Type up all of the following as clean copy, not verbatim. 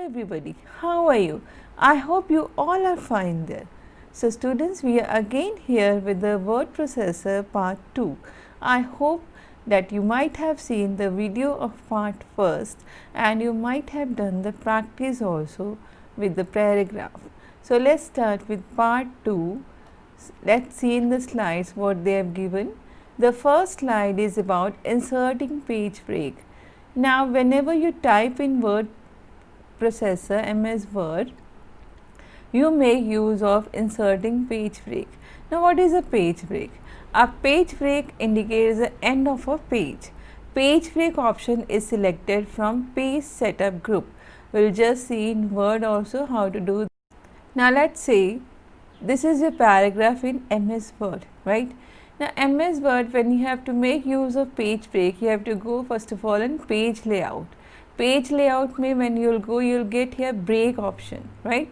everybody, how are you? I hope you all are fine there. So students, we are again here with the word processor part 2. I hope that you might have seen the video of part first and you might have done the practice also with the paragraph. So let's start with part 2. Let's see in the slides what they have given. The first slide is about inserting page break. Now whenever you type in word processor MS Word, you make use of inserting page break. Now what is a page break? A page break indicates the end of a page. Page break option is selected from page setup group. We'll just see in Word also how to do. Now let's say this is a paragraph in MS Word, right? Now MS Word, when you have to make use of page break, you have to go first of all in page layout. Page layout mein when you'll go, you'll get here break option, right?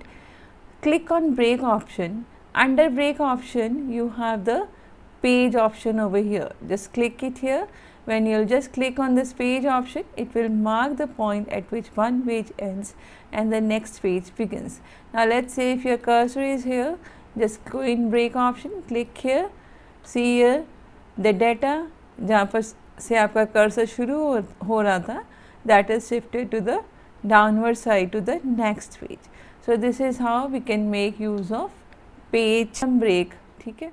Click on break option. Under break option, you have the page option over here. Just click it here. When you'll just click on this page option, it will mark the point at which one page ends and the next page begins. Now let's say if your cursor is here, just go in break option, click here, see here the data जहाँ पर से आपका cursor शुरू हो रहा था, that is shifted to the downward side to the next page. So this is how we can make use of page break. ठीक है?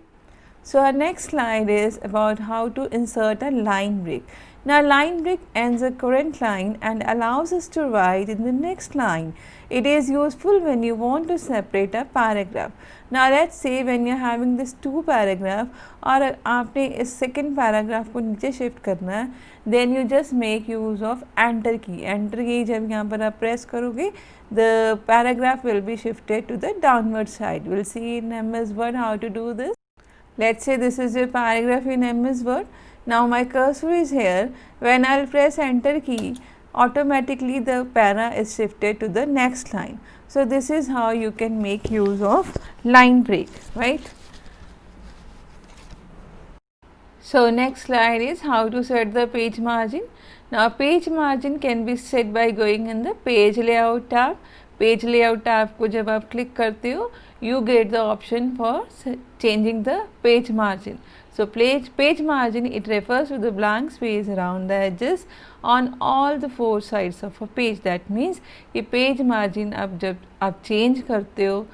So our next slide is about how to insert a line break. Now line break ends a current line and allows us to write in the next line. It is useful when you want to separate a paragraph. Now let's say when you are having this two paragraph और आपने इस second paragraph को नीचे shift करना है, then you just make use of enter key. Enter key जब यहाँ पर आप press करोगे, the paragraph will be shifted to the downward side. We'll see in MS Word how to do this. Let's say this is a paragraph in MS Word. Now my cursor is here. When I'll press enter key, automatically the para is shifted to the next line. So this is how you can make use of line break, right? So next slide is how to set the page margin. Now page margin can be set by going in the page layout tab. Page layout tab को जब आप click करते हो, you get the option for changing the page margin. So page margin, it refers to the blank space around the edges on all the four sides of a page. That means ये page margin आप जब आप change करते हो,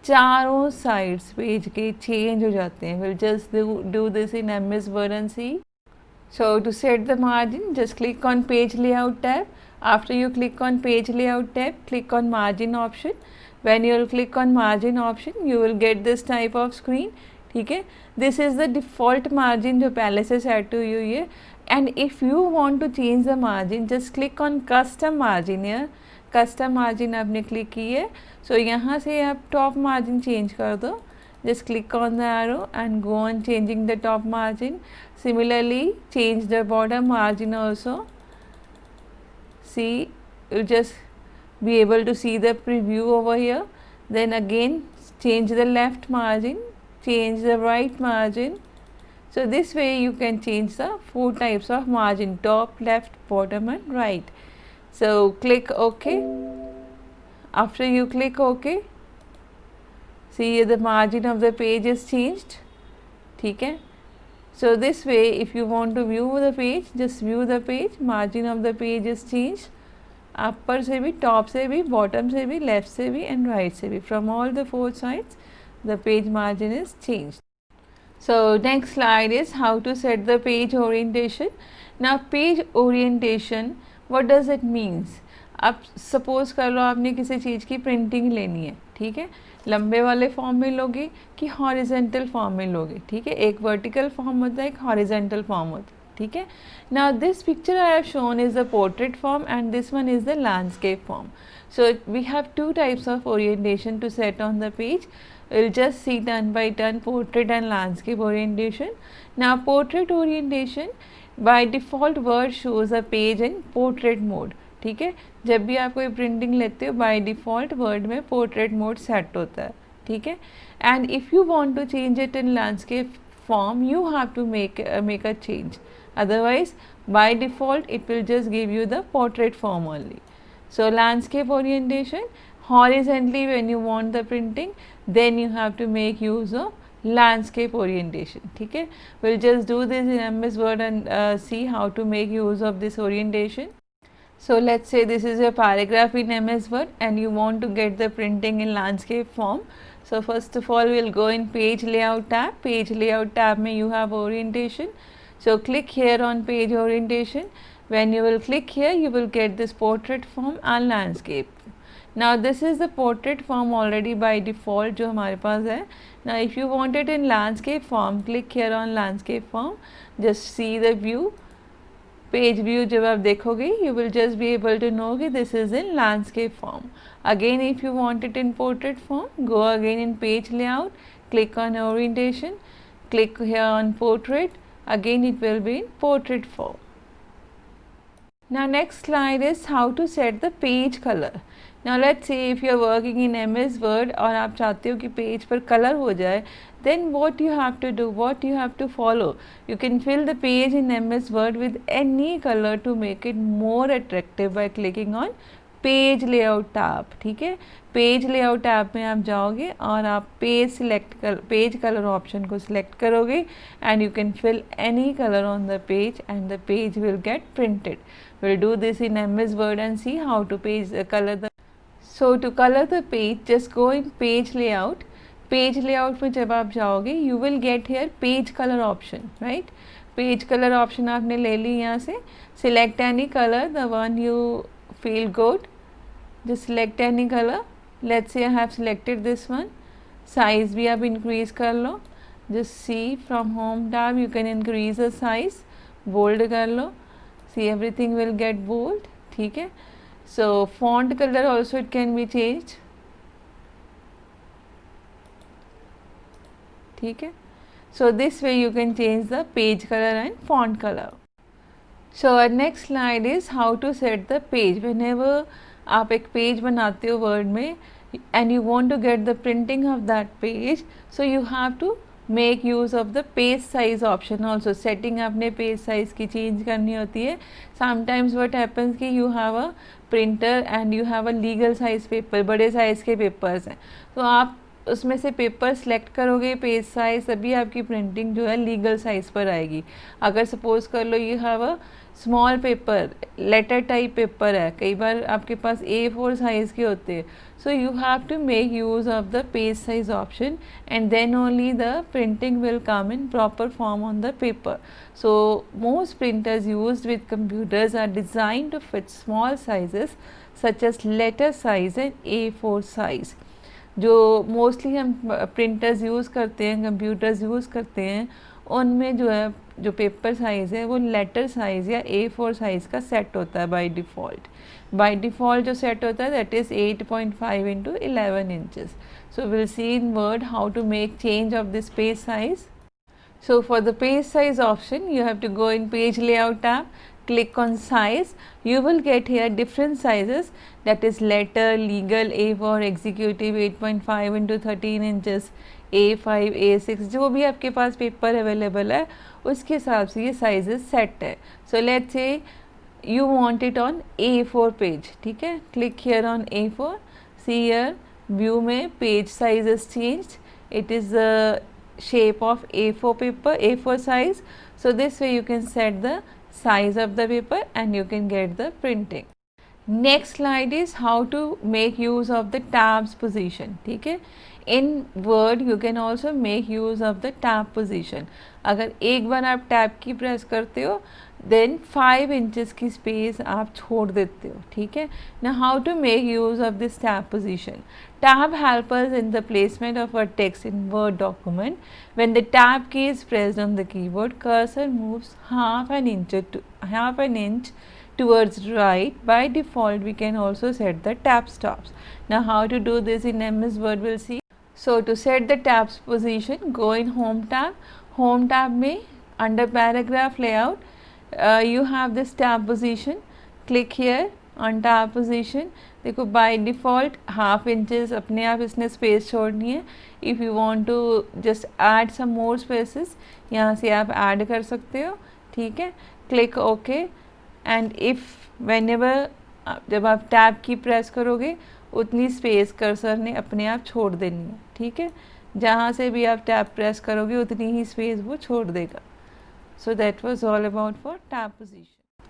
चारों sides page के change हो जाते हैं. We'll just do this in MS Word and see. So to set the margin, just click on page layout tab. After you click on page layout tab, click on margin option. When you will click on margin option, you will get this type of screen. ठीक है? This is the default margin जो पहले से set हुई हुई है. And if you want to change the margin, just click on custom margin here. Custom margin आपने click की है. So यहाँ से आप top margin change कर दो. Just click on the arrow and go on changing the top margin. Similarly, change the bottom margin also. See, you'll just be able to see the preview over here. Then again change the left margin, change the right margin. So this way you can change the four types of margin: top, left, bottom and right. So click OK. After you click OK, see the margin of the page is changed. ठीक है? So this way if you want to view the page, just view the page. Margin of the page is changed. Upper से भी, top से भी, bottom से भी, left से भी and right से भी. From all the four sides, the page margin is changed. So next slide is how to set the page orientation. Now page orientation, what does it means? अब suppose कर लो आपने किसी चीज़ की printing लेनी है, ठीक है? लंबे वाले फॉर्म में लोगे कि हॉरिजेंटल फॉर्म में लोगे, ठीक है? एक वर्टिकल फॉर्म होता है, एक हॉरिजेंटल फॉर्म होता है, ठीक है? Now this picture I have shown is the portrait form and this one is the landscape form. So we have two types of orientation to set on the page. We'll just see turn by turn portrait and landscape orientation. Now portrait orientation, by default Word shows a page in portrait mode. ठीक है? जब भी आप कोई printing लेते हो, by default Word में portrait mode set होता है, ठीक है? And if you want to change it in landscape form, you have to make a change. Otherwise by default it will just give you the portrait form only. So landscape orientation, horizontally when you want the printing, then you have to make use of landscape orientation. ठीक है, we'll just do this in MS Word and see how to make use of this orientation. So let's say this is a paragraph in MS Word and you want to get the printing in landscape form. So first of all we'll go in page layout tab. Page layout tab mein you have orientation. So click here on page orientation. When you will click here, you will get this portrait form and landscape. Now this is the portrait form already by default जो हमारे पास है. Now if you want it in landscape form, click here on landscape form. Just see the view. Page view जब आप देखोगे you will just be able to know कि this is in landscape form. Again if you want it in portrait form, go again in page layout, click on orientation, click here on portrait, again it will be in portrait form. Now next slide is how to set the page color. Now let's say if you are working in MS Word और आप चाहते हो कि page पर colour हो जाए, then what you have to do, what you have to follow, you can fill the page in MS Word with any color to make it more attractive by clicking on page layout tab. ठीक है, page layout tab में आप जाओगे और आप page colour option को select करोगे and you can fill any colour on the page and the page will get printed. We'll do this in MS Word and see how to color the. So to color the page, just go in page layout. Page layout में जब आप जाओगे, you will get here page color option, right? Page color option आपने ले ली यहाँ से. Select any color, the one you feel good. Just select any color. Let's say I have selected this one. Size भी आप increase कर लो. Just see from home tab you can increase the size. Bold कर लो. See everything will get bold. ठीक है. So font color also it can be changed. ठीक है. So this way you can change the page color and font color. So our next slide is how to set the page. Whenever आप एक page बनाते हो word में and you want to get the printing of that page, so you have to make use of the page size option also. Setting अपने page size की change करनी होती है. समटाइम्स व्हाट हैपन्स कि you have a printer and you have a legal size paper, बड़े size के papers हैं, तो आप उसमें से पेपर सेलेक्ट करोगे पेज साइज़, तभी आपकी प्रिंटिंग जो है लीगल साइज़ पर आएगी. अगर सपोज़ कर लो you have a small paper, letter type paper है, कई बार आपके पास A4 साइज़ के होते हैं, so you have to make use of the page size option and then only the printing will come in proper form on the paper. So most printers used with computers are designed to fit small sizes such as letter size and A4 size. जो mostly हम printers use करते हैं, computers use करते हैं, उनमें जो है जो पेपर साइज़ है वो लेटर साइज़ या A4 साइज़ का सेट होता है बाय डिफ़ॉल्ट. बाय डिफ़ॉल्ट जो सेट होता है that is 8.5 into 11 inches. So we'll see in Word how to make change of this page size. So for the page size option, you have to go in page layout tab, click on size. You will get here different sizes, that is letter, legal, A4, executive, 8.5 into 13 inches, A5, A6, जो भी आपके पास paper available है उसके हिसाब से ये sizes set है. So let's say you want it on A4 page. ठीक है, click here on A4. See here view में page size is changed. It is the shape of A4 paper, A4 size. So this way you can set the size of the paper and you can get the printing. Next slide is how to make use of the tabs position. ठीक है, in Word you can also make use of the tab position. अगर एक बार आप tab की press करते हो then 5 inches की space आप छोड़ देते हो. ठीक है, now how to make use of this tab position. Tab helps us in the placement of our text in Word document. When the tab key is pressed on the keyboard, cursor moves half an inch towards right. By default we can also set the tab stops. Now how to do this in MS Word we'll see. So to set the tabs position, go in home tab. Home tab में under paragraph layout you have this tab position. Click here on tab position. देखो by default half inches अपने आप इसने space छोड़नी है. If you want to just add some more spaces, यहाँ से आप add कर सकते हो. ठीक है, click OK. And if whenever जब आप टैब की प्रेस करोगे उतनी स्पेस कर्सर ने अपने आप छोड़ देनी है, ठीक है। जहाँ से भी आप टैब प्रेस करोगे उतनी ही स्पेस वो छोड़ देगा। So that was all about for tab position.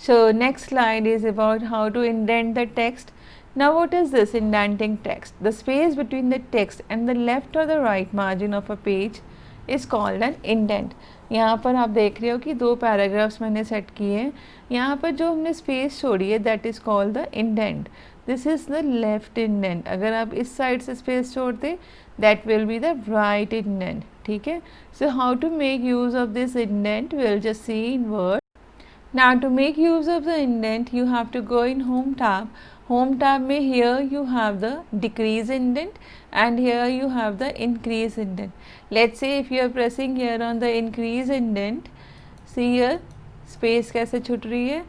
So next slide is about how to indent the text. Now what is this indenting text? The space between the text and the left or the right margin of a page is called an indent. यहाँ पर आप देख रहे हो कि 2 paragraphs मैंने set किए हैं। यहाँ पर जो हमने स्पेस छोड़ी है that is called the indent. This is the left indent. अगर आप इस साइड से स्पेस छोड़ते that will be the right indent, ठीक है। So how to make use of this indent will just see in Word. Now to make use of the indent you have to go in home tab. Home tab में here you have the decrease indent and here you have the increase indent. Let's say if you are pressing here on the increase indent, see here space कैसे छूट रही है।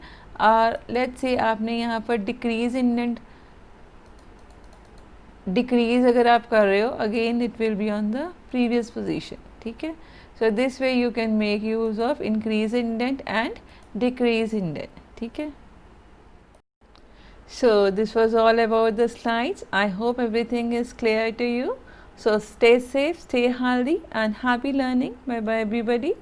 और let's say आपने यहाँ पर decrease indent decrease अगर आप कर रहे हो again it will be on the previous position, ठीक है। So this way you can make use of increase indent and decrease indent, ठीक है। So this was all about the slides. I hope everything is clear to you. So stay safe, stay healthy and happy learning. Bye bye everybody.